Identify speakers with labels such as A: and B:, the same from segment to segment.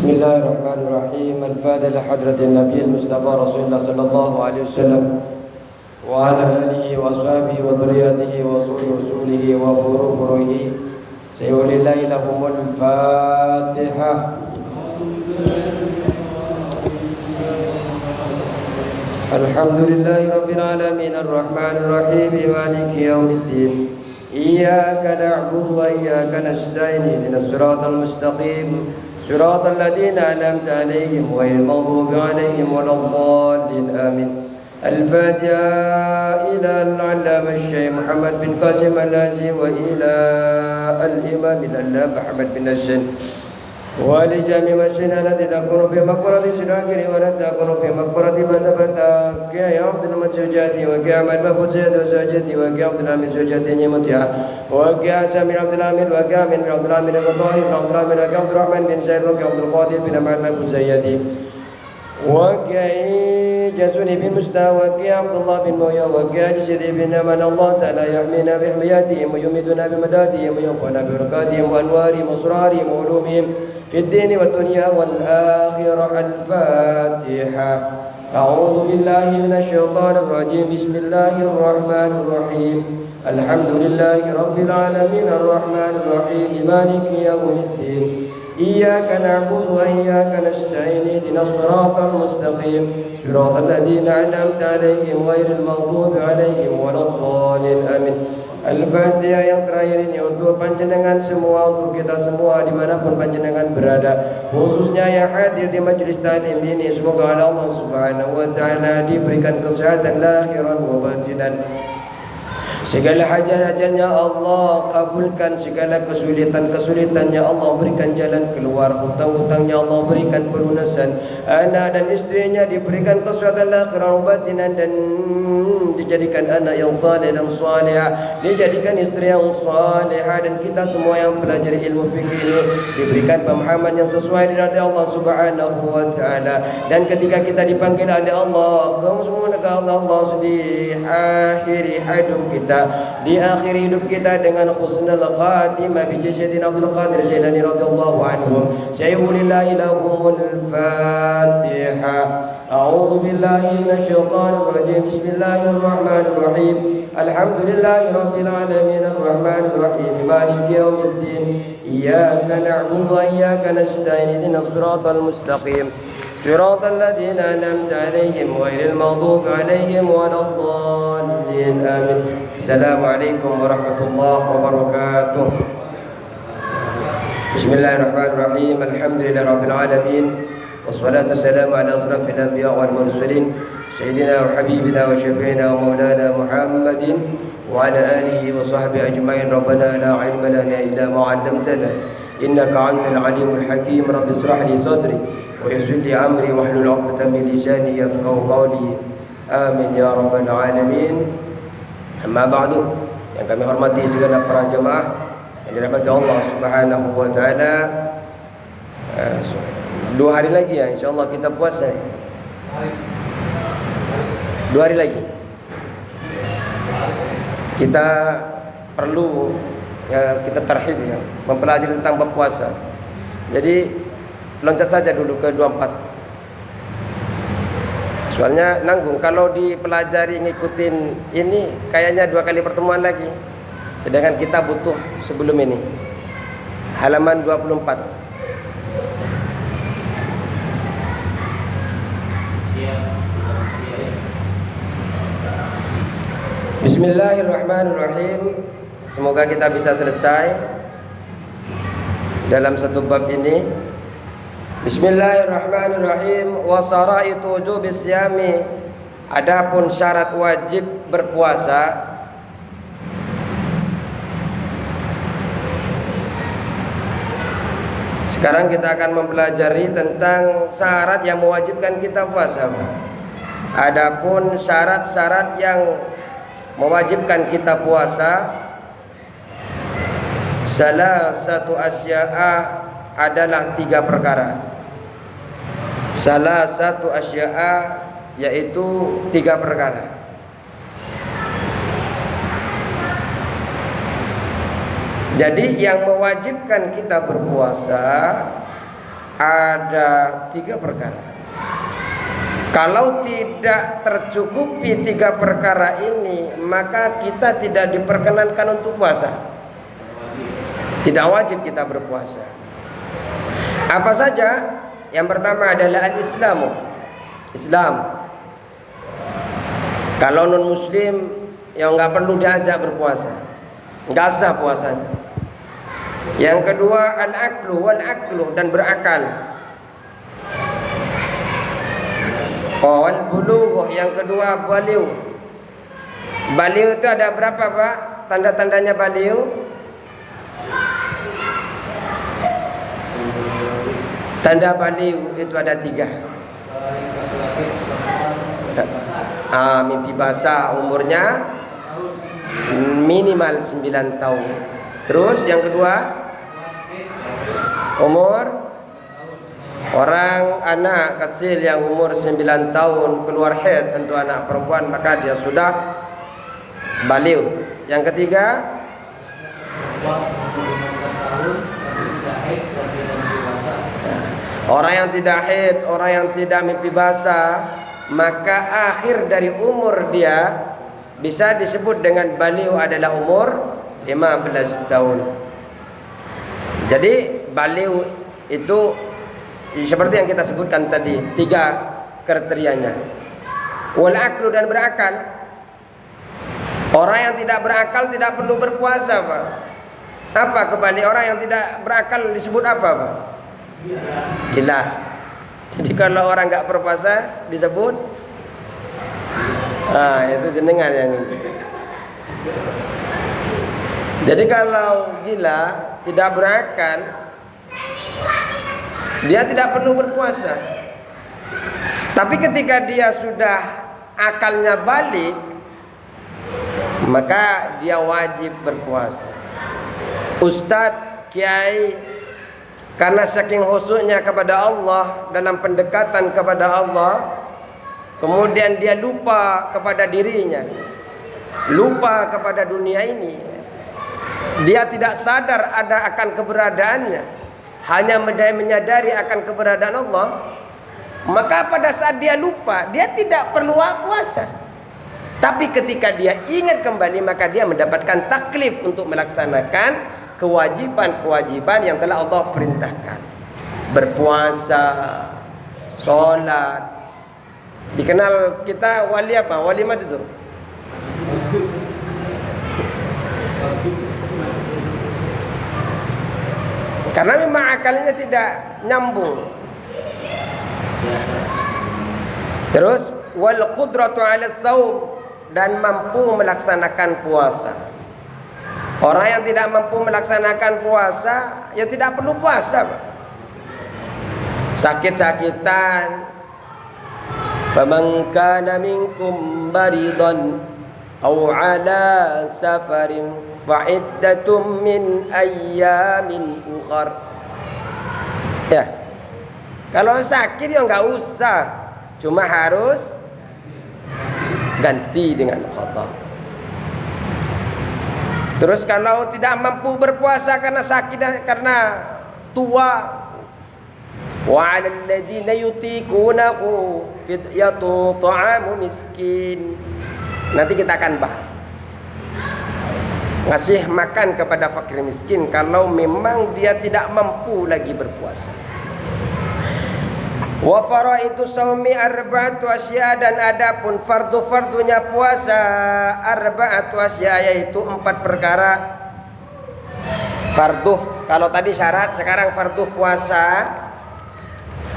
A: بسم الله الرحمن الرحيم. الفاتحة لحضرة النبي المصطفى رسول الله صلى الله عليه وسلم وعلى آله وأصحابه وذريته ورسوله وفروعه سيقول الله لهم الفاتحة. الحمد لله رب العالمين الرحمن الرحيم مالك يوم الدين إياك نعبد وإياك نستعين اهدنا الصراط المستقيم صراط الذين أنعمت عليهم غير المغضوب عليهم ولا الضالين آمين. الفاتحة إلى العلامة الشيخ محمد بن قاسم النازي وإلى الإمام العلامة أحمد بن السن ولجميع مسجدنا التي تكون في مقبرة سراكر والتي تكون في مقبرة بنتا يا عبد المسجد وكي عمد مفوزيد وسجد وكي عبد الحميد سجد نيمتها وكي سامي عبد الحميد وكي عمد عبد الحميد الطاهر عبد الحميد وكي عبد الرحمن بن زيد وكي عبد القادر بن أحمد مفوزيد وكي جسوني بن مستوى وكي عبد الله بن مويا وكي جسدي بن من الله تعالى يحمينا بحمياتهم ويمدنا بمدادهم وينفعنا ببركاتهم وأنوارهم وأسرارهم وعلومهم في الدين والدنيا والآخرة. الفاتحة. أعوذ بالله من الشيطان الرجيم. بسم الله الرحمن الرحيم. الحمد لله رب العالمين الرحمن الرحيم مالك يوم الدين إياك نعبد وإياك نستعين اهدنا الصراط المستقيم صراط الذين أنعمت عليهم غير المغضوب عليهم ولا الضالين آمين. Al-Fatihah yang terakhir ini untuk panjenengan semua, untuk kita semua dimanapun panjenengan berada, khususnya yang hadir di majelis taklim ini. Semoga Allah Subhanahu wa Ta'ala diberikan kesehatan lahiran wa batinan. Segala hajat-hajatnya Allah kabulkan, segala kesulitan-kesulitannya Allah berikan jalan keluar, hutang-hutangnya Allah berikan pelunasan, anak dan istrinya diberikan kesehatan lahiran batinan, dan dijadikan anak yang saleh dan salihah, dijadikan istri yang salihah, dan kita semua yang pelajari ilmu fikih ini diberikan pemahaman yang sesuai dengan Allah Subhanahu wa Ta'ala. Dan ketika kita dipanggil oleh Allah, kamu semua negara Allah di akhir hidup kita, di akhir hidup kita dengan husnul khatimah bi Sayyidina Abdul Qadir Jailani radhiyallahu anhu. Sayyidina lahumul Fatihah. A'udzu billahi minasyaitonir rajim. Bismillahirrahmanir rahim. Alhamdulillahi rabbil alamin arrahmanir rahim maliki yaumiddin iyyaka na'budu wa iyyaka nasta'in ihdinas siratal mustaqim صراط الذين أنعمت عليهم غير المغضوب عليهم ولا الضالين آمين. السلام عليكم ورحمة الله وبركاته. بسم الله الرحمن الرحيم. الحمد لله رب العالمين والصلاة والسلام على أشرف الأنبياء والمرسلين سيدنا وحبيبنا وشفيعنا ومولانا محمد وعلى آله وصحبه أجمعين. ربنا لا علم لنا إلا ما علمتنا إنك أنت العليم الحكيم. رب اشرح لي صدري ويسر لي أمري واحلل عقدة من لساني يفقهوا قولي آمين يا رب العالمين. Amma ba'du, yang kami hormati segala para jemaah yang dirahmati Allah Subhanahu wa Ta'ala. 2 hari lagi ya insyaallah kita puasa. 2 hari lagi kita perlu ya, kita tarhib ya, mempelajari tentang bab puasa. Jadi loncat saja dulu ke 24. Soalnya nanggung kalau dipelajari ngikutin ini kayaknya 2 kali pertemuan lagi. Sedangkan kita butuh sebelum ini. Halaman 24. Bismillahirrahmanirrahim. Semoga kita bisa selesai dalam satu bab ini. Bismillahirrahmanirrahim. Wa saraitu wujubis siyami. Adapun syarat wajib berpuasa. Sekarang kita akan mempelajari tentang syarat yang mewajibkan kita puasa. Adapun syarat-syarat yang mewajibkan kita puasa, salah satu asya'a adalah 3 perkara. Salah satu asya'a yaitu 3 perkara. Jadi yang mewajibkan kita berpuasa ada 3 perkara. Kalau tidak tercukupi 3 perkara ini, maka kita tidak diperkenankan untuk puasa. Tidak wajib kita berpuasa. Apa saja? Yang pertama adalah al-Islamu, Islam. Kalau non muslim yang nggak perlu diajak berpuasa, nggak sah puasanya. Yang kedua al-aqlu wal aqlu, dan berakal. Wal bulugh, yang kedua baliu. Baliu itu ada berapa, Pak? Tanda-tandanya baliu? Tanda baliu itu ada 3. Mimpi basah, umurnya minimal 9 tahun. Terus yang kedua, umur orang anak kecil yang umur 9 tahun keluar haid untuk anak perempuan, maka dia sudah baliu. Yang ketiga, orang yang tidak haid, orang yang tidak mimpi basah, maka akhir dari umur dia bisa disebut dengan baliu adalah umur 15 tahun. Jadi baliu itu seperti yang kita sebutkan tadi, 3 kriterianya. Wal aqlu, dan berakal. Orang yang tidak berakal tidak perlu berpuasa, Pak. Apa kebalik orang yang tidak berakal disebut apa, Pak? Gila. Jadi kalau orang nggak berpuasa disebut itu jenengan yang ini. Jadi kalau gila, tidak berakal, dia tidak perlu berpuasa. Tapi ketika dia sudah akalnya balik, maka dia wajib berpuasa. Ustadz, kiai, karena saking khusyuknya kepada Allah dalam pendekatan kepada Allah, kemudian dia lupa kepada dirinya, lupa kepada dunia ini. Dia tidak sadar ada akan keberadaannya, hanya menyadari akan keberadaan Allah. Maka pada saat dia lupa, dia tidak perlu puasa. Tapi ketika dia ingat kembali, maka dia mendapatkan taklif untuk melaksanakan kewajiban-kewajiban yang telah Allah perintahkan. Berpuasa, sholat. Dikenal kita wali apa? Wali macam itu. Karena memang akalnya tidak nyambung. Terus wal qudratu 'ala shaum, dan mampu melaksanakan puasa. Orang yang tidak mampu melaksanakan puasa, ya tidak perlu puasa, Pak. Sakit-sakitan. Faman kana minkum maridan aw 'ala safarin fa'iddatum min ayyamin ukhar. Ya. Kalau sakit ya enggak usah, cuma harus ganti dengan qada. Terus kalau tidak mampu berpuasa karena sakit, karena tua, wa 'alal ladzina yutiqunahu fidyatu ta'amu miskin. Nanti kita akan bahas. Ngasih makan kepada fakir miskin kalau memang dia tidak mampu lagi berpuasa. Wa faraidu shaumi arba'atu asya, dan adapun fardu-fardunya puasa arba'atu asya, yaitu 4 perkara. Fardu, kalau tadi syarat, sekarang fardu puasa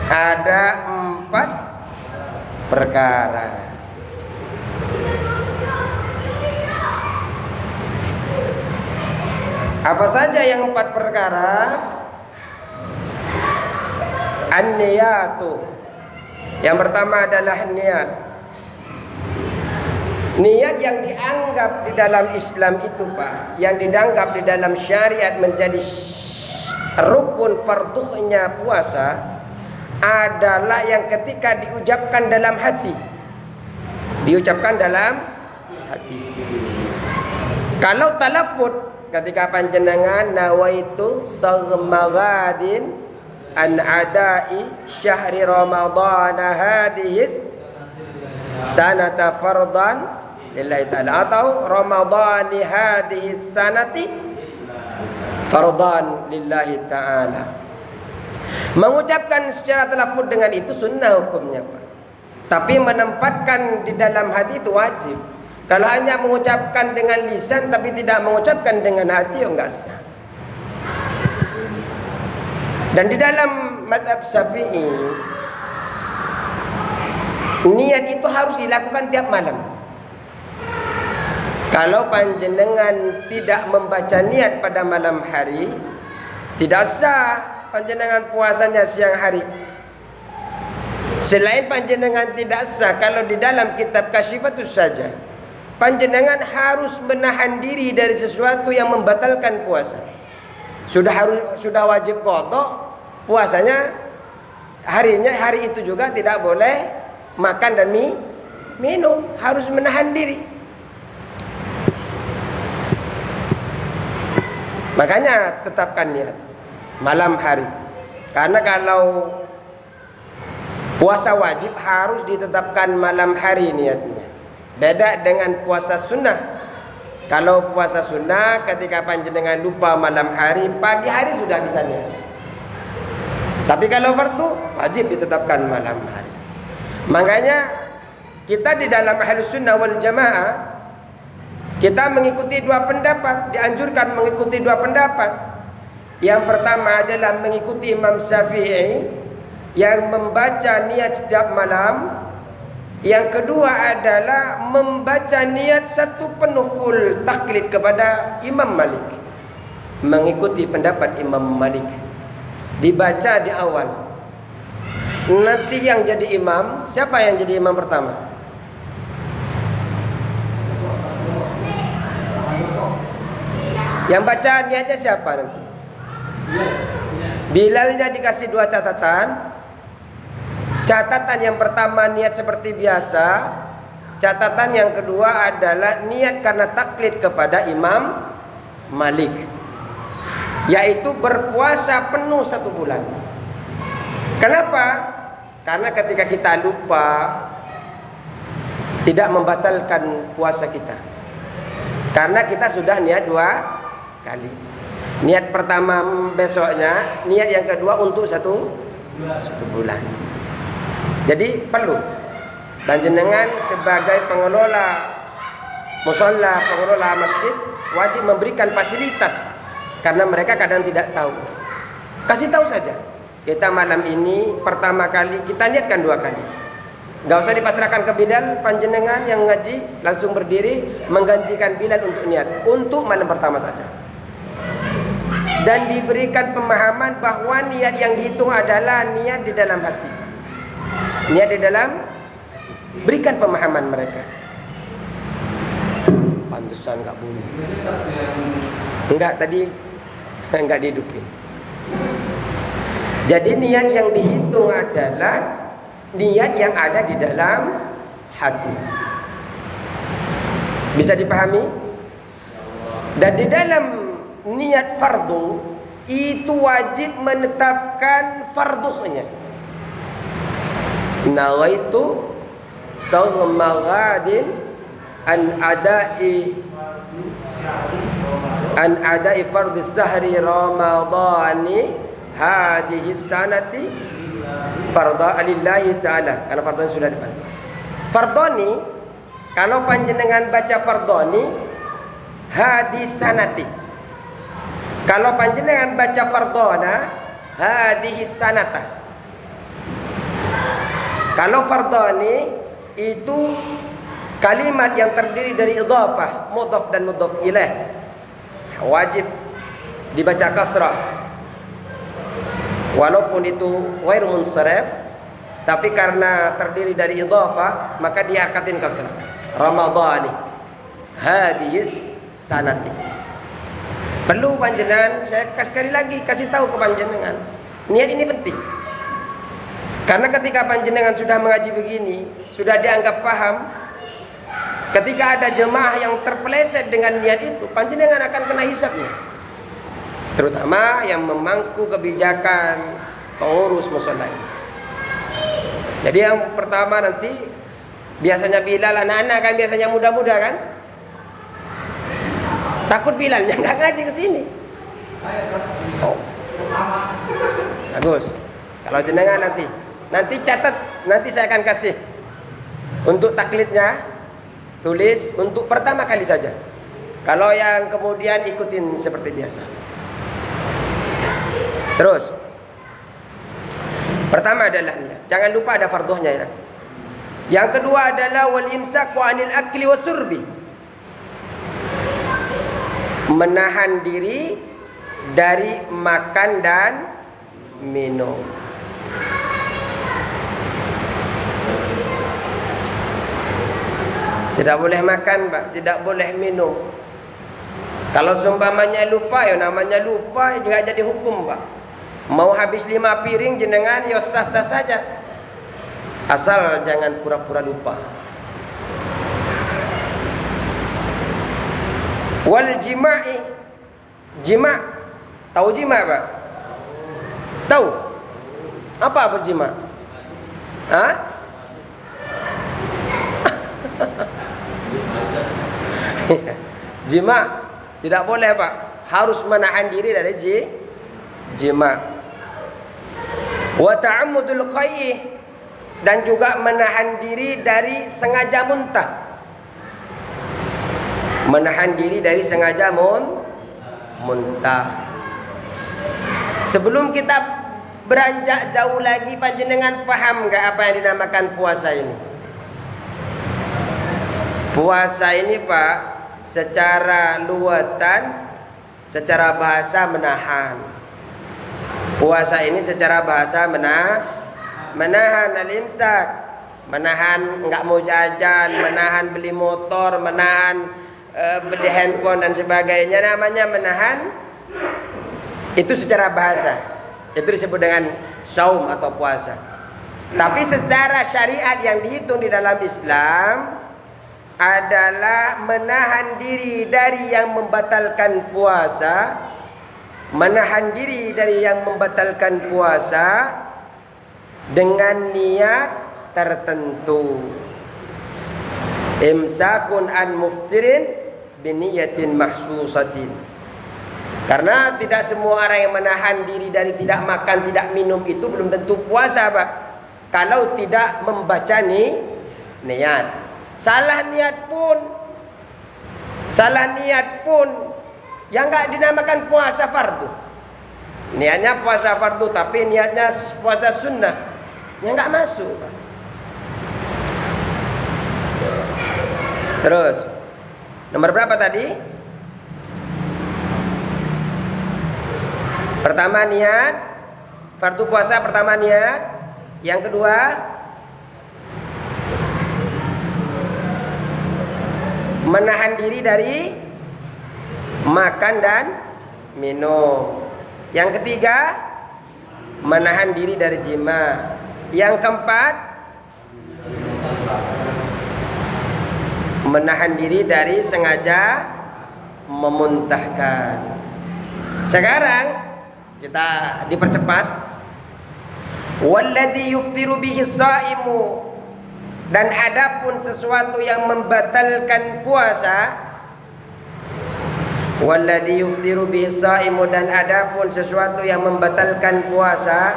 A: ada 4 perkara. Apa saja yang 4 perkara? An-niyatu. Yang pertama adalah niat. Niat yang dianggap di dalam Islam itu, Pak, yang dianggap di dalam syariat menjadi rukun farduhnya puasa, adalah yang ketika diucapkan dalam hati. Diucapkan dalam hati. Kalau talaffuz, ketika panjenengan nawaitu sarmagadin an adai syahri Ramadan hadhihi sanata fardan lillahi ta'ala, atau Ramadhani hadhihi sanati fardan lillahi ta'ala. Mengucapkan secara talafuz dengan itu sunnah hukumnya, Pak. Tapi menempatkan di dalam hati itu wajib. Kalau hanya mengucapkan dengan lisan tapi tidak mengucapkan dengan hati, enggak sah. Dan di dalam mazhab Syafi'i, niat itu harus dilakukan tiap malam. Kalau panjenengan tidak membaca niat pada malam hari, tidak sah panjenengan puasanya siang hari. Selain panjenengan tidak sah, kalau di dalam kitab Kasyifatus saja, panjenengan harus menahan diri dari sesuatu yang membatalkan puasa. Sudah wajib qadha puasanya, hari itu juga tidak boleh makan dan minum, harus menahan diri. Makanya tetapkan niat malam hari. Karena kalau puasa wajib harus ditetapkan malam hari niatnya. Beda dengan puasa sunnah. Kalau puasa sunnah ketika panjenengan lupa malam hari, pagi hari sudah bisa niat. Tapi kalau fardu wajib ditetapkan malam hari. Makanya kita di dalam Ahlus Sunnah wal Jamaah, kita mengikuti dua pendapat, dianjurkan mengikuti dua pendapat. Yang pertama adalah mengikuti Imam Syafi'i yang membaca niat setiap malam. Yang kedua adalah membaca niat satu penuh full taklid kepada Imam Malik. Mengikuti pendapat Imam Malik, dibaca di awal. Nanti yang jadi imam, siapa yang jadi imam pertama? Yang baca niatnya siapa nanti? Bilalnya dikasih dua catatan. Catatan yang pertama niat seperti biasa. Catatan yang kedua adalah niat karena taklid kepada Imam Malik, yaitu berpuasa penuh 1 bulan. Kenapa? Karena ketika kita lupa, tidak membatalkan puasa kita. Karena kita sudah niat 2 kali. Niat pertama besoknya, niat yang kedua untuk satu bulan. Jadi perlu panjenengan sebagai pengelola musholla, pengelola masjid, wajib memberikan fasilitas, karena mereka kadang tidak tahu. Kasih tahu saja, kita malam ini pertama kali kita niatkan 2 kali. Gak usah dipasrahkan ke Bilal, panjenengan yang ngaji langsung berdiri menggantikan Bilal untuk niat, untuk malam pertama saja. Dan diberikan pemahaman bahwa niat yang dihitung adalah niat di dalam hati. Niat di dalam, berikan pemahaman mereka. Pantesan gak bunyi. Enggak, tadi enggak dihidupin. Jadi niat yang dihitung adalah niat yang ada di dalam hati. Bisa dipahami? Dan di dalam niat fardu itu wajib menetapkan farduhnya. Nawaitu sawma ghadin an adai fardhu sahri ramadhani hadhihi sanati fardha lillahi ta'ala. Karena fardhani sudah depan. Fardhani, kalau panjenengan baca fardhani hadhihi sanati. Kalau panjenengan baca fardhana hadhihi sanata. Kalau fardhani itu kalimat yang terdiri dari idhafah, mudhaf dan mudhaf ilaih, wajib dibaca kasrah. Walaupun itu ghair munsharif, tapi karena terdiri dari idhafah maka diharakatin kasrah. Ramadhani hadis sanati. Perlu panjenengan, saya sekali lagi kasih tahu ke panjenengan, niat ini penting. Karena ketika panjenengan sudah mengaji begini, sudah dianggap paham, ketika ada jemaah yang terpeleset dengan niat itu, panjenengan akan kena hisabnya. Terutama yang memangku kebijakan pengurus musola ini. Jadi yang pertama nanti biasanya Bilal, anak-anak kan biasanya muda-muda kan, takut Bilalnya nggak ngaji ke sini. Oh, bagus. Kalau jenengan nanti catat, nanti saya akan kasih untuk taklidnya, tulis untuk pertama kali saja. Kalau yang kemudian ikutin seperti biasa. Terus, pertama adalah niat. Jangan lupa ada farduhnya ya. Yang kedua adalah wal imsaku anil akli wasurbi. Menahan diri dari makan dan minum. Tidak boleh makan, Pak, tidak boleh minum. Kalau seumpamanya lupa, ya namanya lupa, enggak jadi hukum, Pak. Mau habis 5 piring jenengan, ya sah-sah saja. Asal jangan pura-pura lupa. Wal jima'i. Jima'. Tahu jima', Pak? Tahu? Apa berjima'? Hah? Jima' tidak boleh, Pak. Harus menahan diri dari jima'. Wa ta'ammudul qayyi, dan juga menahan diri dari sengaja muntah. Menahan diri dari sengaja muntah. Sebelum kita beranjak jauh lagi, panjenengan paham enggak apa yang dinamakan puasa ini? Puasa ini, Pak, secara luwatan, secara bahasa menahan. Puasa ini secara bahasa menahan al-imsak, menahan enggak mau jajan, menahan beli motor, menahan beli handphone dan sebagainya, namanya menahan. Itu secara bahasa, itu disebut dengan saum atau puasa. Tapi secara syariat yang dihitung di dalam Islam adalah menahan diri dari yang membatalkan puasa, menahan diri dari yang membatalkan puasa dengan niat tertentu. Imsakun an muftirin biniyatin mahsusatin. Karena tidak semua orang yang menahan diri dari tidak makan, tidak minum itu belum tentu puasa, Pak. Kalau tidak membaca niat. Salah niat pun yang enggak dinamakan puasa fardu. Niatnya puasa fardu tapi niatnya puasa sunnah, yang enggak masuk, Pak. Terus nomor berapa tadi? Pertama niat, fardu puasa pertama niat. Yang kedua menahan diri dari makan dan minum. Yang ketiga menahan diri dari jima. Yang keempat menahan diri dari sengaja memuntahkan. Sekarang kita dipercepat. Walladzi yuftiru bihi shaimu, dan adapun sesuatu yang membatalkan puasa. Walladzi yuftiru bihi shaimu, dan adapun sesuatu yang membatalkan puasa.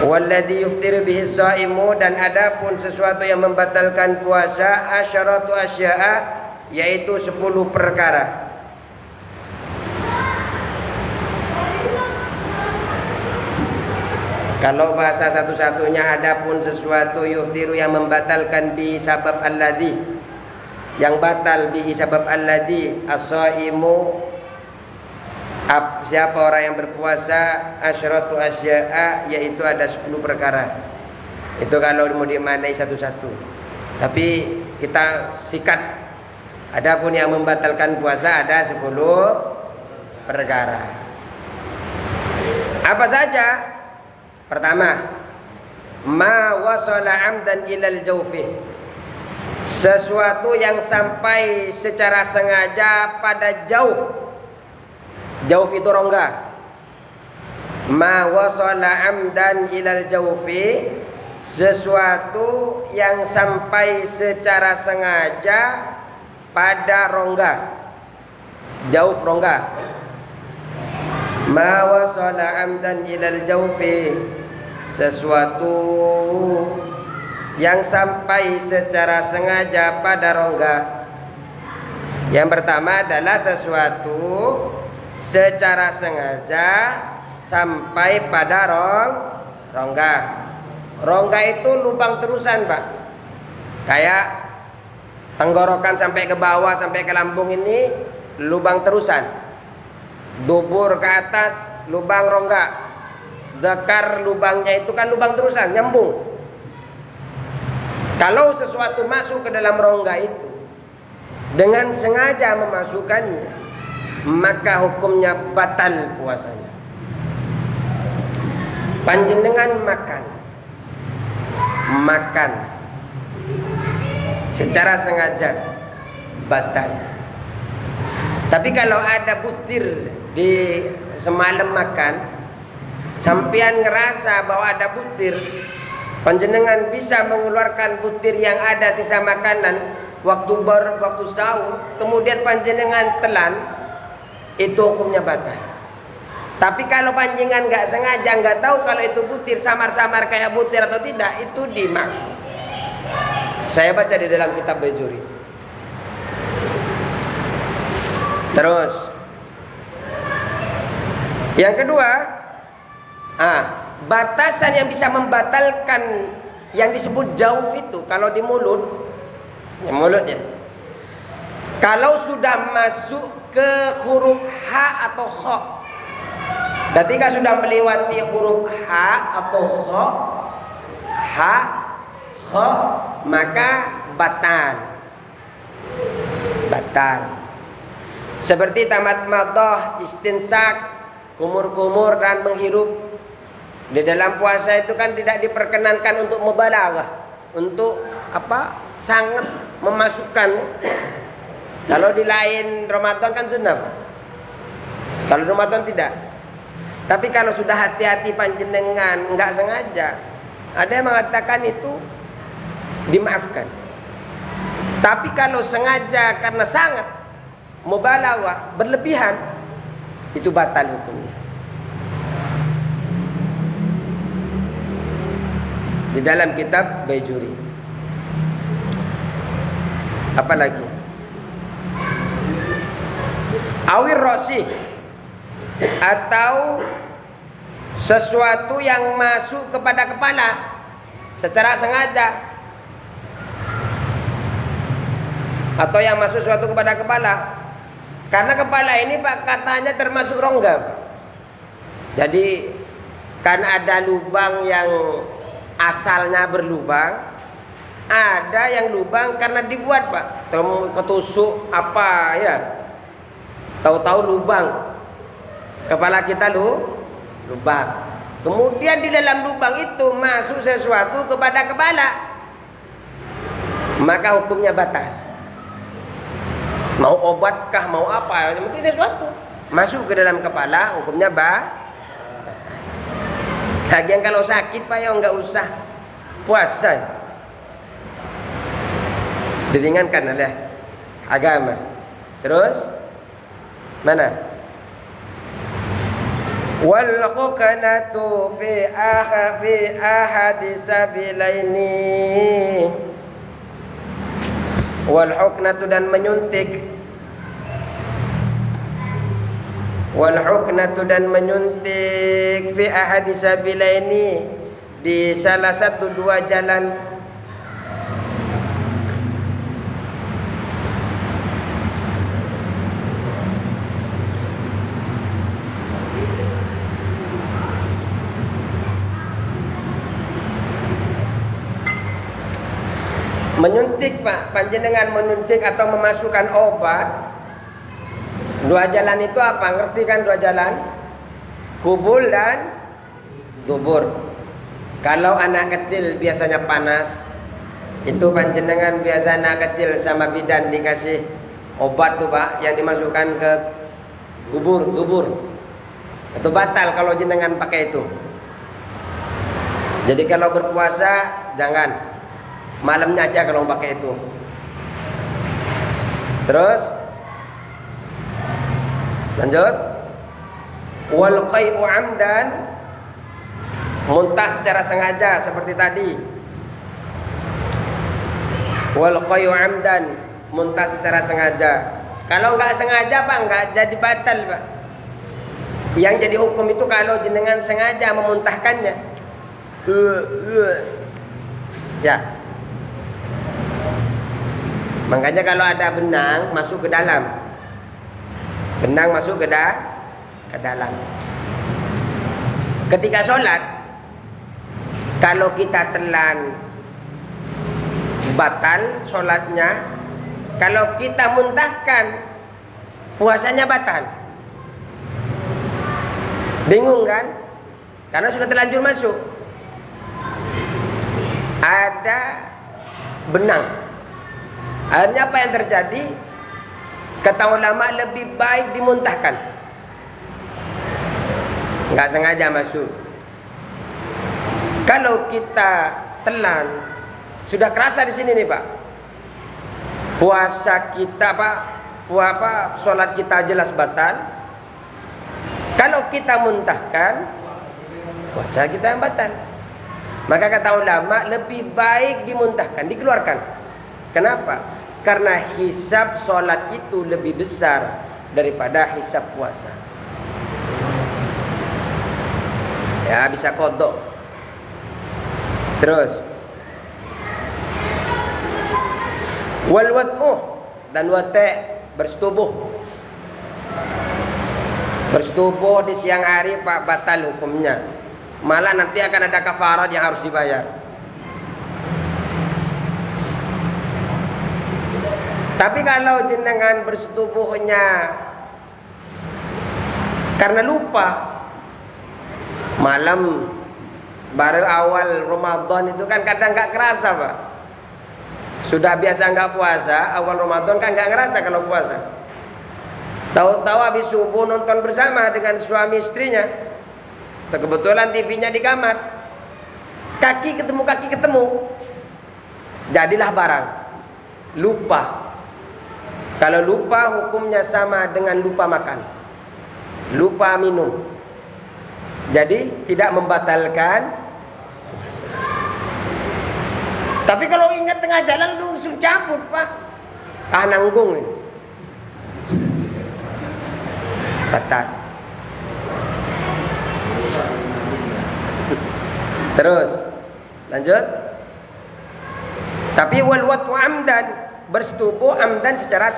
A: Walladzi yuftiru bihi shaimu, dan adapun sesuatu yang membatalkan puasa, asyaratu asya'a, yaitu 10 perkara. Kalau bahasa satu-satunya adapun sesuatu yuftiru yang membatalkan bi sabab alladzi, yang batal bihi sabab alladzi as-shaimu, siapa orang yang berpuasa, asyratu asya'a, yaitu ada 10 perkara. Itu kalau mau dimaknai satu-satu. Tapi kita sikat, adapun yang membatalkan puasa ada 10 perkara. Apa saja? Pertama, ma wasala amdan ilal jawfi, sesuatu yang sampai secara sengaja pada jauh. Jauh itu rongga. Ma wasala amdan ilal jaufi, sesuatu yang sampai secara sengaja pada rongga. Jauh rongga. Ma wasala amdan ilal jaufi, sesuatu yang sampai secara sengaja pada rongga. Yang pertama adalah sesuatu secara sengaja sampai pada rongga. Rongga itu lubang terusan, Pak. Kayak tenggorokan sampai ke bawah sampai ke lambung ini lubang terusan. Dubur ke atas lubang rongga. Zakar lubangnya itu kan lubang terusan, nyambung. Kalau sesuatu masuk ke dalam rongga itu dengan sengaja memasukkannya, maka hukumnya batal puasanya. Panjenengan makan secara sengaja batal. Tapi kalau ada butir di semalam makan, sampean ngerasa bahwa ada butir, panjenengan bisa mengeluarkan butir yang ada sisa makanan waktu sahur, kemudian panjenengan telan, itu hukumnya batal. Tapi kalau panjenengan nggak sengaja, nggak tahu kalau itu butir, samar-samar kayak butir atau tidak, itu dimaaf. Saya baca di dalam kitab Bajuri. Terus yang kedua, batasan yang bisa membatalkan yang disebut jauf itu kalau di mulut, ya. Kalau sudah masuk ke huruf H atau Kha, ketika sudah melewati huruf H atau Kha, maka batal. Seperti tamat madah, istinsak, kumur-kumur dan menghirup. Di dalam puasa itu kan tidak diperkenankan untuk mubalaghah, untuk sangat memasukkan. Kalau di lain Ramadan kan sunnah, kalau Ramadan tidak. Tapi kalau sudah hati-hati panjenengan nggak sengaja, ada yang mengatakan itu dimaafkan. Tapi kalau sengaja karena sangat mubalaghah, berlebihan, itu batal hukumnya. Di dalam kitab Bajuri. Apalagi? Awir rosi, atau sesuatu yang masuk kepada kepala secara sengaja, atau yang masuk sesuatu kepada kepala. Karena kepala ini Pak katanya termasuk rongga, Pak. Jadi karena ada lubang yang asalnya berlubang, ada yang lubang karena dibuat, Pak. Ketusuk apa ya? Tahu-tahu lubang. Kepala kita lubang. Kemudian di dalam lubang itu masuk sesuatu kepada kepala, maka hukumnya batal. Mau obatkah, mau apa, yang penting sesuatu masuk ke dalam kepala, hukumnya batal. Lagian kalau sakit Pak ya nggak usah puasa, diringankan oleh agama. Terus mana? Wal huknatu fi ahadi sabilaini. Wal huknatu dan menyuntik. Wal huknatu dan menyuntik fi ahadi sabilaini, di salah satu dua jalan. Menyuntik, Pak, panjenengan menyuntik atau memasukkan obat. Dua jalan itu apa? Ngerti kan dua jalan? Kubul dan dubur. Kalau anak kecil biasanya panas,
B: Itu panjenengan biasa anak kecil sama bidan dikasih obat tuh Pak, yang dimasukkan ke dubur. Itu batal kalau jenengan pakai itu. Jadi kalau berpuasa jangan, malamnya aja kalau pakai itu. Terus lanjut. Wal qai'u amdan, muntah secara sengaja seperti tadi. Wal qai'u amdan, muntah secara sengaja. Kalau nggak sengaja Pak, nggak jadi batal Pak. Yang jadi hukum itu kalau jenengan sengaja memuntahkannya. Ya. Makanya kalau ada benang masuk ke dalam. Benang masuk ke dalam. Ketika sholat, kalau kita telan batal sholatnya. Kalau kita muntahkan, puasanya batal. Bingung kan? Karena sudah terlanjur masuk. Ada benang. Akhirnya apa yang terjadi? Kata ulama lebih baik dimuntahkan. Nggak sengaja masuk. Kalau kita telan, sudah kerasa di sini nih Pak. Puasa kita sholat kita jelas batal. Kalau kita muntahkan, puasa kita yang batal. Maka kata ulama lebih baik dimuntahkan, dikeluarkan. Kenapa? Karena hisab sholat itu lebih besar daripada hisab puasa. Ya bisa kodok. Terus wal wad'u, dan wate' bersetubuh. Bersetubuh di siang hari Pak batal hukumnya. Malah nanti akan ada kafarat yang harus dibayar. Tapi kalau jenengan bersetubuhnya karena lupa, malam baru awal Ramadan itu kan kadang nggak kerasa Pak. Sudah biasa nggak puasa, awal Ramadan kan nggak ngerasa kalau puasa. Tahu-tahu habis subuh nonton bersama dengan suami istrinya. Kebetulan TV-nya di kamar. Kaki ketemu. Jadilah barang. Lupa. Kalau lupa hukumnya sama dengan lupa makan. Lupa minum. Jadi tidak membatalkan. Tapi kalau ingat tengah jalan langsung cabut Pak. Nanggung ini. Batal. Terus lanjut. Tapi wal watu amdan, bersetubuh amdan secara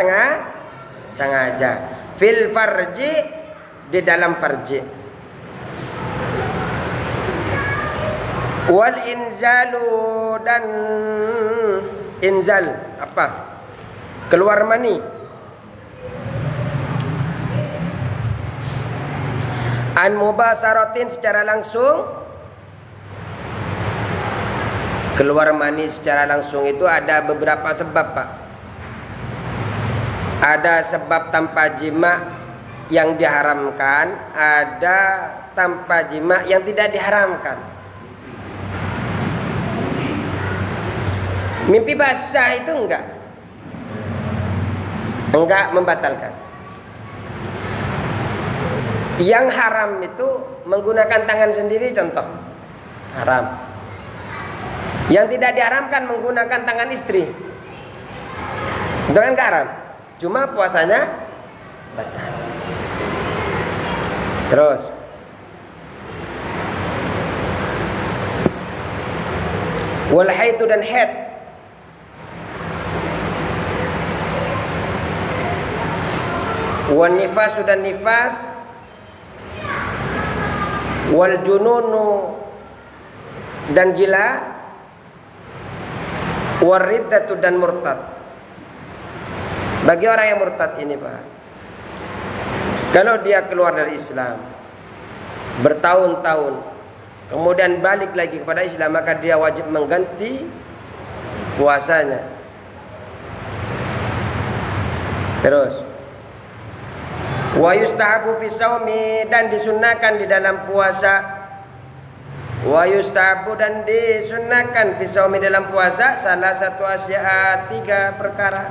B: sengaja. Fil farji, di dalam farji. Wal inzalu, dan inzal apa? Keluar mani. An mubasaratin, secara langsung. Keluar mani secara langsung itu ada beberapa sebab Pak. Ada sebab tanpa jima yang diharamkan, ada tanpa jima yang tidak diharamkan. Mimpi basah itu enggak membatalkan. Yang haram itu menggunakan tangan sendiri, contoh haram. Yang tidak diharamkan menggunakan tangan istri, itu kan haram. Cuma puasanya batal. Terus wal haidu, dan haid. Wan nifas, dan nifas. Wal jununu, dan gila. War riddatu, dan murtad. Bagi orang yang murtad ini Pak, kalau dia keluar dari Islam bertahun-tahun, kemudian balik lagi kepada Islam, maka dia wajib mengganti puasanya. Terus wa yustahabu fi shaumi, dan disunnahkan di dalam puasa. Wa yustahabu, dan disunnahkan fi shaumi dalam puasa salah satu asya, 3 perkara.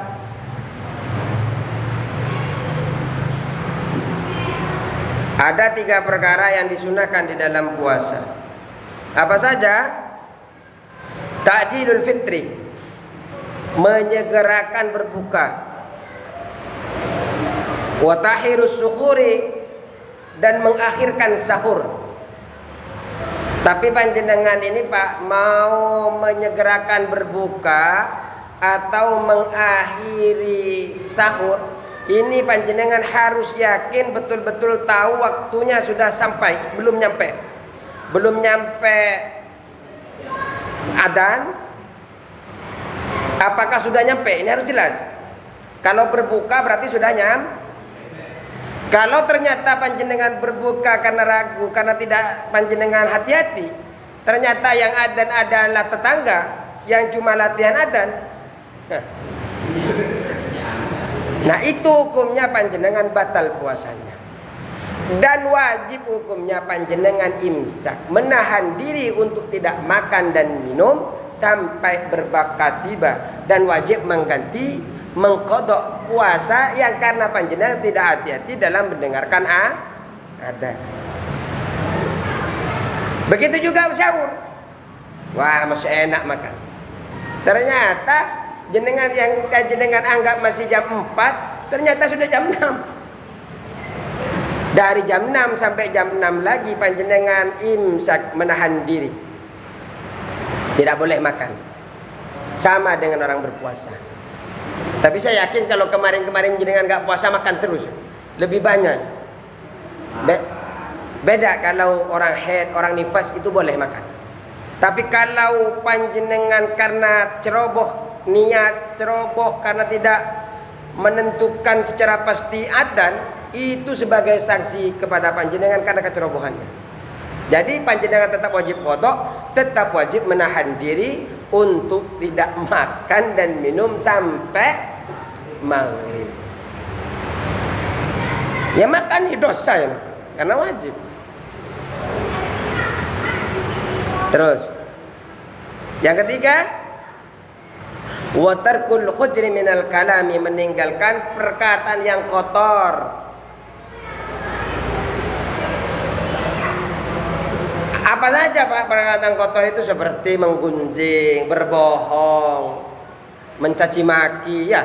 B: Ada 3 perkara yang disunahkan di dalam puasa. Apa saja? Ta'jilul fitri, menyegerakan berbuka. Wa tahirus suhuri, dan mengakhirkan sahur. Tapi panjenengan ini Pak mau menyegerakan berbuka atau mengakhiri sahur, ini panjenengan harus yakin betul-betul tahu waktunya sudah sampai, belum nyampe adzan. Apakah sudah nyampe? Ini harus jelas. Kalau berbuka berarti sudah nyampe. Kalau ternyata panjenengan berbuka karena ragu, karena tidak panjenengan hati-hati, ternyata yang adzan adalah tetangga yang cuma latihan adzan. Nah, itu hukumnya panjenengan batal puasanya. Dan wajib hukumnya panjenengan imsak, menahan diri untuk tidak makan dan minum sampai berbuka tiba, dan wajib mengganti mengkodok puasa yang karena panjenengan tidak hati-hati dalam mendengarkan adzan. Begitu juga sahur. Wah, masih enak makan. Ternyata jenengan yang jenengan anggap masih jam 4, ternyata sudah jam 6. Dari jam 6 sampai jam 6 lagi panjenengan imsak, menahan diri. Tidak boleh makan. Sama dengan orang berpuasa. Tapi saya yakin kalau kemarin-kemarin jenengan nggak puasa makan terus, lebih banyak. Beda kalau orang haid, orang nifas itu boleh makan. Tapi kalau panjenengan karena ceroboh niat, ceroboh karena tidak menentukan secara pasti adzan, itu sebagai sanksi kepada panjenengan karena kecerobohannya. Jadi panjenengan tetap wajib qada, tetap wajib menahan diri untuk tidak makan dan minum sampai maghrib. Ya makan itu dosa ya, karena wajib. Terus yang ketiga, wa tarkul khujri minal kalami, meninggalkan perkataan yang kotor. Apa saja Pak perkataan kotor itu? Seperti menggunjing, berbohong, mencaci maki, ya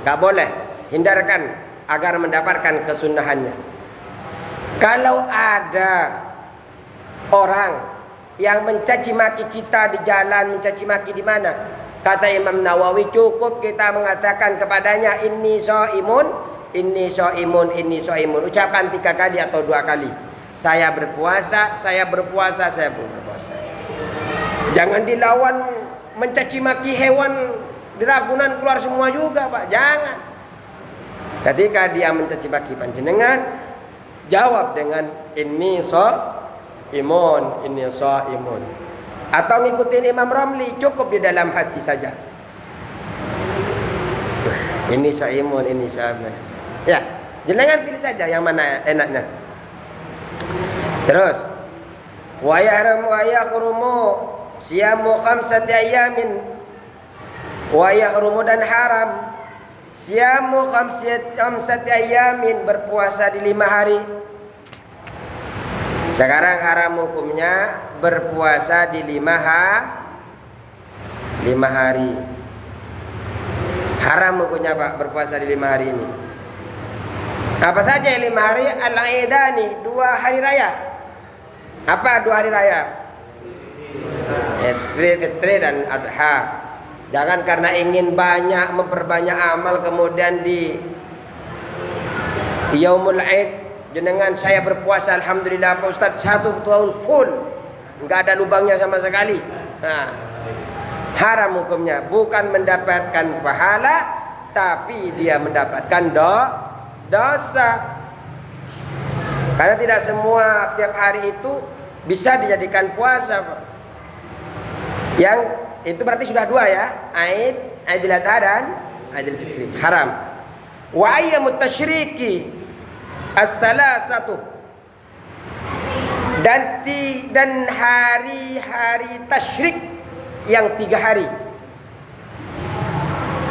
B: nggak boleh, hindarkan agar mendapatkan kesunahannya. Kalau ada orang yang mencaci maki kita di jalan, mencaci maki di mana, kata Imam Nawawi, cukup kita mengatakan kepadanya inni shaimun, inni shaimun, inni shaimun. Ucapkan 3 kali atau 2 kali. Saya berpuasa, saya berpuasa, saya berpuasa. Jangan dilawan mencaci maki hewan di Ragunan keluar semua juga Pak, jangan. Ketika dia mencaci maki panjenengan, jawab dengan inni shaimun, inni shaimun. Atau ngikutin Imam Ramli, cukup di dalam hati saja. Ini shaimun, ini shaimun. Ya, jenengan pilih saja yang mana enaknya. Terus wa yahram wa yahrumu siyamu 5 ayamin, wa yahrumu, dan haram siyamu 5 ayamin, berpuasa di 5 hari. Sekarang haram hukumnya berpuasa di 5 hari. Haram hukumnya Pak berpuasa di 5 hari ini. Apa saja 5 hari? Al-Aidani, 2 hari raya. Apa 2 hari raya? Fitri dan Adha. Jangan karena ingin memperbanyak amal kemudian di Yaumul Aid jenengan saya berpuasa alhamdulillah Pak Ustaz 1 tahun full, enggak ada lubangnya sama sekali. Nah, haram hukumnya, bukan mendapatkan pahala tapi dia mendapatkan dosa. Karena tidak semua tiap hari itu bisa dijadikan puasa Pak. Yang itu berarti sudah dua ya, Aidil Adha dan Aidil Fitri haram. Wa ayyamut tasyriki as-salasatu, dan hari-hari tasyrik yang 3 hari.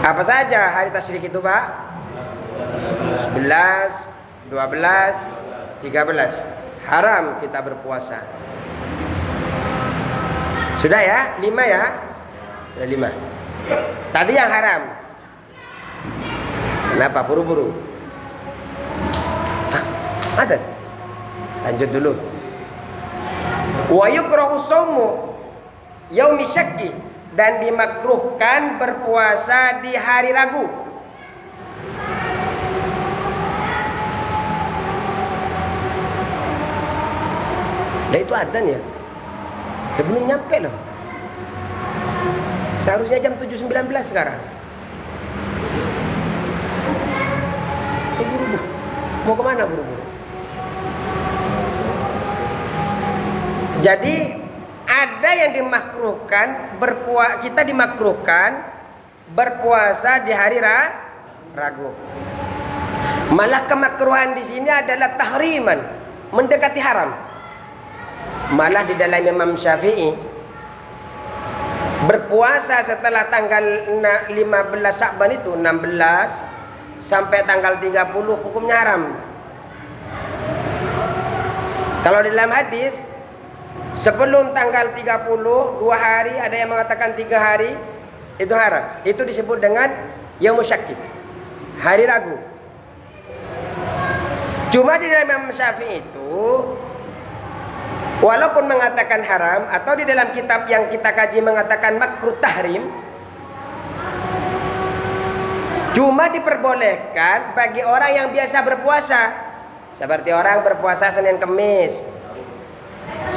B: Apa saja hari tasyrik itu, Pak? 11, 12, 13. Haram kita berpuasa. Sudah ya? 5 ya? Sudah 5. Tadi yang haram. Kenapa buru-buru? Ada. Lanjut dulu. Wa yukrahu shaumu yaumi syakki, dan dimakruhkan berpuasa di hari ragu. Nah itu adzan ya? Dia belum nyampe loh. Seharusnya jam 7.19 sekarang. Itu buru-buru. Mau kemana buru-buru? Jadi ada yang dimakruhkan kita dimakruhkan berpuasa di hari ragu. Malah kemakruhan di sini adalah tahriman, mendekati haram. Malah di dalam Imam Syafi'i, berpuasa setelah tanggal 15 Sya'ban itu 16 sampai tanggal 30 hukumnya haram. Kalau di dalam hadis sebelum tanggal 30 2 hari, ada yang mengatakan 3 hari, itu haram. Itu disebut dengan yaumul syakki, hari ragu. Cuma di dalam Imam Syafi'i itu walaupun mengatakan haram, atau di dalam kitab yang kita kaji mengatakan makruh tahrim, cuma diperbolehkan bagi orang yang biasa berpuasa, seperti orang berpuasa Senin Kemis.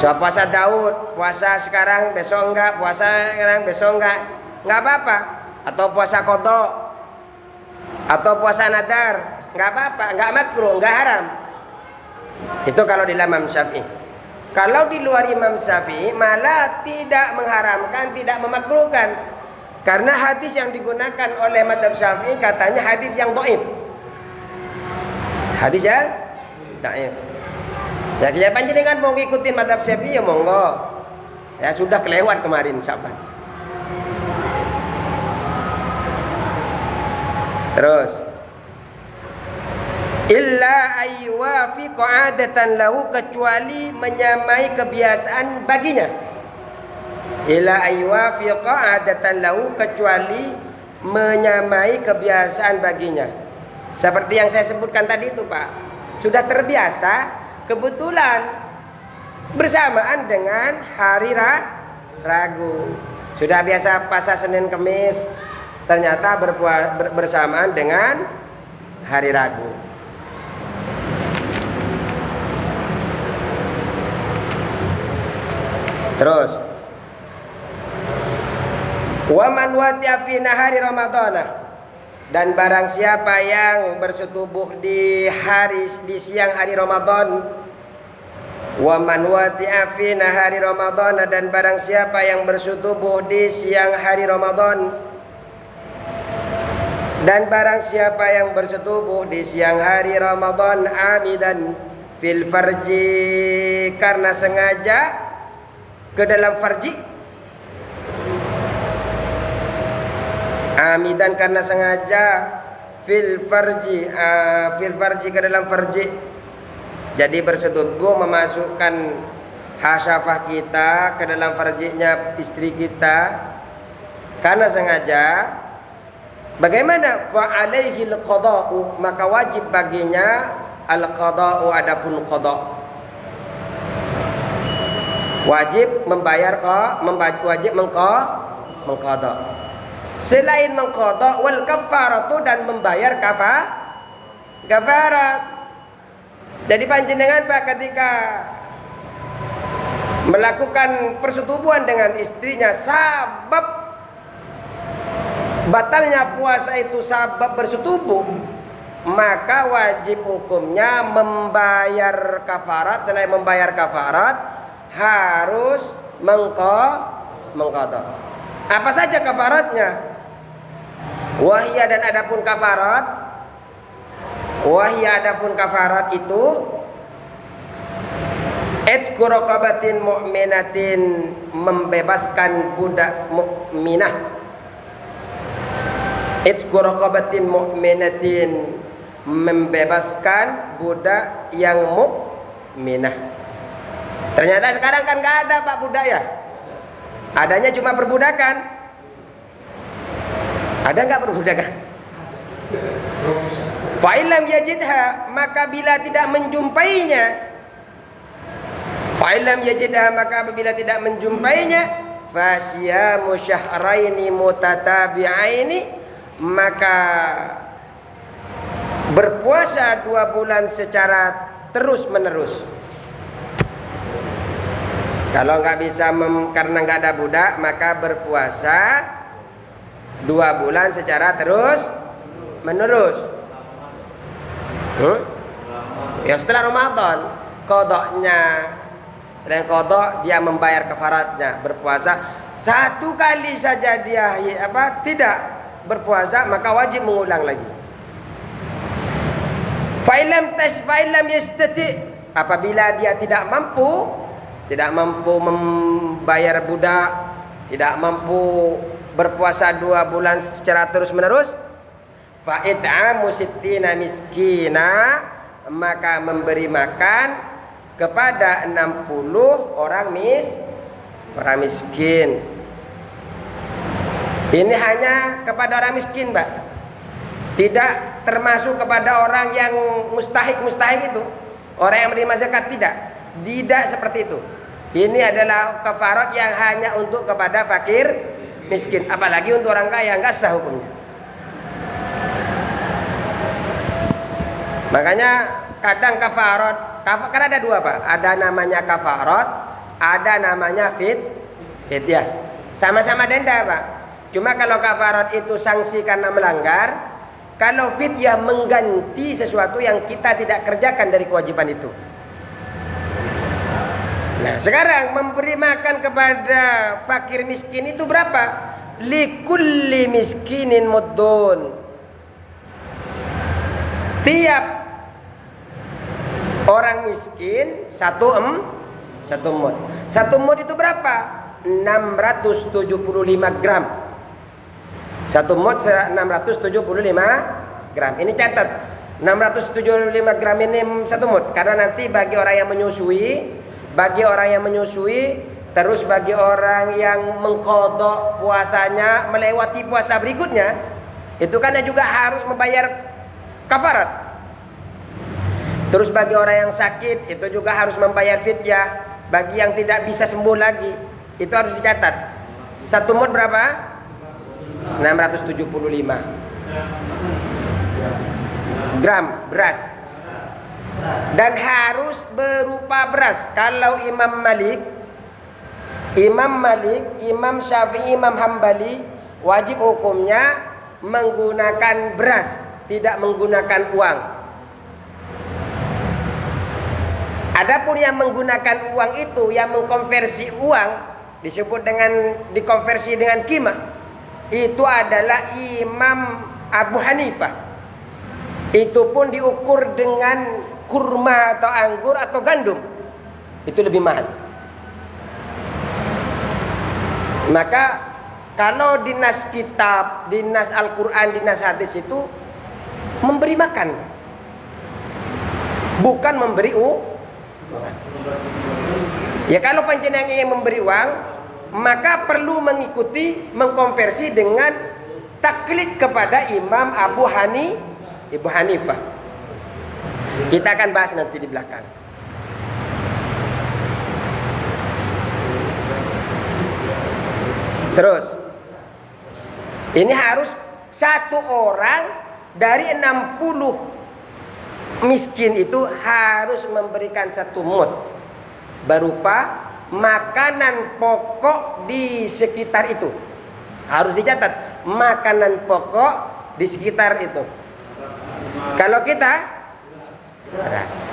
B: So puasa Daud, puasa sekarang besok enggak, puasa sekarang besok enggak apa-apa. Atau puasa qadha, atau puasa nadar, enggak apa-apa, enggak makruh, enggak haram. Itu kalau di Imam Syafi'i. Kalau di luar Imam Syafi'i malah tidak mengharamkan, tidak memakruhkan. Karena hadis yang digunakan oleh mazhab Syafi'i katanya hadis yang dhaif. Hadis yang dhaif. Ya kita panjenengan mau ngikutin mazhab Syafi'i ya monggo. Ya sudah kelewat kemarin Syaban. Terus illa ayyuwafiqa 'adatan lahu, kecuali menyamai kebiasaan baginya. Illa ayyuwafiqa 'adatan lahu, kecuali menyamai kebiasaan baginya. Seperti yang saya sebutkan tadi itu, Pak. Sudah terbiasa, kebetulan bersamaan dengan hari ragu. Sudah biasa puasa Senin Kemis, ternyata bersamaan dengan hari ragu. Terus wa man wati'a fi nahari ramadhana, dan barang siapa yang bersetubuh di siang hari Ramadan. Wa man wati'a fi nahari ramadhana, dan barang siapa yang bersetubuh di siang hari Ramadan. Dan barang siapa yang bersetubuh di siang hari Ramadan amidan fil farji, karena sengaja ke dalam farji. Amidan karena sengaja fil farji ke dalam farji. Jadi bersetubuh memasukkan hasyafah kita ke dalam farjinya istri kita karena sengaja. Bagaimana? Fa alaihi al-qada'u, maka wajib baginya al-qada'u, adapun qada'. Wajib membayar wajib mengqada'. Selain mengqada' wal kafaratu, dan membayar kafarat. Jadi panjenengan Pak ketika melakukan persetubuhan dengan istrinya, sabab batalnya puasa itu sabab bersetubuh, maka wajib hukumnya membayar kafarat. Selain membayar kafarat, harus mengqada. Apa saja kafaratnya? Wahia dan adapun kafarat. Wahia adapun kafarat itu itqu raqabatin mu'minatin, membebaskan budak mukminah. Itqu raqabatin mu'minatin, membebaskan budak yang mukminah. Ternyata sekarang kan nggak ada Pak budak ya. Adanya cuma perbudakan. Ada nggak perbudakan? Fa'ilam yajidha, maka bila tidak menjumpainya. Fa'ilam yajidha, maka apabila tidak menjumpainya, fasyamu syahraini mutatabi'aini, maka berpuasa 2 bulan secara terus menerus. Kalau nggak bisa karena nggak ada budak, maka berpuasa 2 bulan secara terus menerus. Ya setelah Ramadan, kodoknya, selain kodok dia membayar kafaratnya, berpuasa 1 kali saja dia tidak berpuasa, maka wajib mengulang lagi. Fa'ilam yastati, apabila dia tidak mampu membayar budak, tidak mampu berpuasa 2 bulan secara terus menerus, fa'it'amu sittina miskina, maka memberi makan kepada 60 orang miskin. Ini hanya kepada orang miskin, Mbak. Tidak termasuk kepada orang yang mustahik itu, orang yang menerima zakat, tidak seperti itu. Ini adalah kafarat yang hanya untuk kepada fakir miskin, apalagi untuk orang kaya nggak sah hukumnya. Makanya kadang kafarat kan ada 2 Pak, ada namanya kafarat, ada namanya fidyah. Sama-sama denda Pak. Cuma kalau kafarat itu sanksi karena melanggar, kalau fidyah mengganti sesuatu yang kita tidak kerjakan dari kewajiban itu. Nah sekarang memberi makan kepada fakir miskin itu berapa? Likulli miskinin muddun. Tiap orang miskin 1 mud. 1 mud itu berapa? 675 gram. 1 mud 675 gram. Ini catat, 675 gram ini 1 mud. Karena nanti bagi orang yang menyusui, terus bagi orang yang mengqadha puasanya melewati puasa berikutnya, itu kan juga harus membayar kafarat. Terus bagi orang yang sakit itu juga harus membayar fidyah. Bagi yang tidak bisa sembuh lagi, itu harus dicatat. 1 mud berapa? 675 gram beras. Dan harus berupa beras. Kalau Imam Malik, Imam Syafi'i, Imam Hambali, wajib hukumnya menggunakan beras, tidak menggunakan uang. Adapun yang menggunakan uang itu, yang mengkonversi uang, disebut dengan dikonversi dengan qimah, itu adalah Imam Abu Hanifah. Itu pun diukur dengan kurma atau anggur atau gandum, itu lebih mahal. Maka kalau di nas kitab, di nas Al-Quran, di nas hadis itu memberi makan, bukan memberi uang. Ya kalau panjenengan ingin memberi uang, maka perlu mengikuti, mengkonversi dengan taklid kepada Imam Abu Hanifah. Kita akan bahas nanti di belakang. Terus, ini harus 1 orang dari 60 miskin itu harus memberikan 1 mud berupa makanan pokok di sekitar itu. Harus dicatat, makanan pokok di sekitar itu. Kalau kita beras.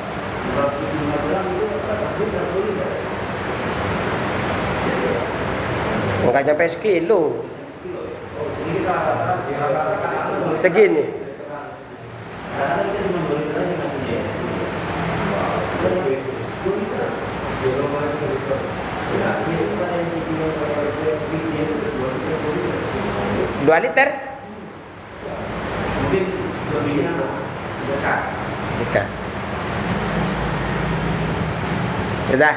B: Enggak nyampe sekilo. Segini. Dua liter? Mungkin lebihnya dekat. Sudah,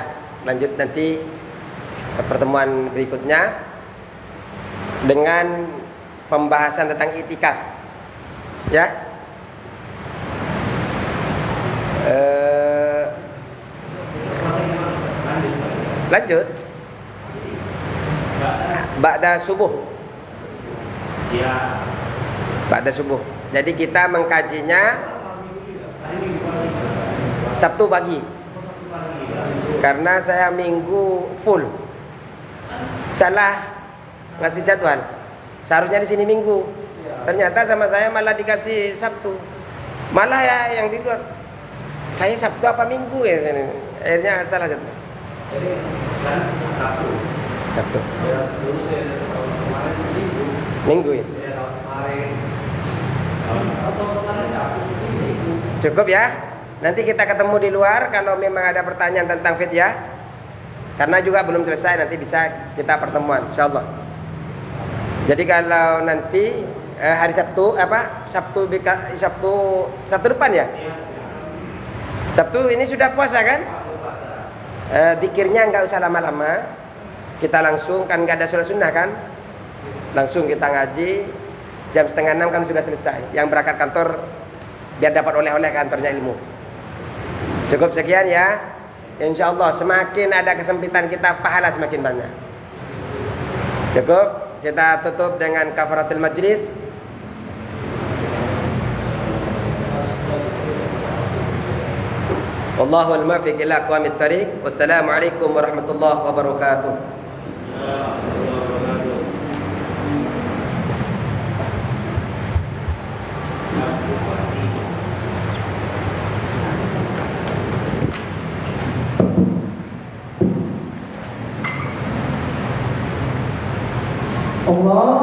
B: lanjut nanti ke pertemuan berikutnya dengan pembahasan tentang itikaf. Ya. Lanjut. Ba'da subuh. Ba'da subuh. Jadi kita mengkajinya Sabtu pagi. Karena saya Minggu full. Salah ngasih jadwal. Seharusnya di sini Minggu. Ternyata sama saya malah dikasih Sabtu. Malah ya yang di luar. Saya Sabtu apa Minggu ya? Akhirnya salah jadwal. Jadi Sabtu. Sabtu. Minggu ya. Cukup ya. Nanti kita ketemu di luar kalau memang ada pertanyaan tentang fidyah. Karena juga belum selesai, nanti bisa kita pertemuan insyaallah. Jadi kalau nanti hari Sabtu Sabtu depan ya? Sabtu ini sudah puasa kan? Zikirnya nggak usah lama-lama. Kita langsung kan nggak ada sholat sunnah kan? Langsung kita ngaji jam 5:30 kan sudah selesai. Yang berangkat kantor biar dapat oleh-oleh kantornya ilmu. Cukup sekian ya. Insyaallah semakin ada kesempitan kita pahala semakin banyak. Cukup, kita tutup dengan kafaratul majlis. Wallahul muwaffiq ila aqwamit thariq. Wassalamualaikum warahmatullahi wabarakatuh.
C: Allah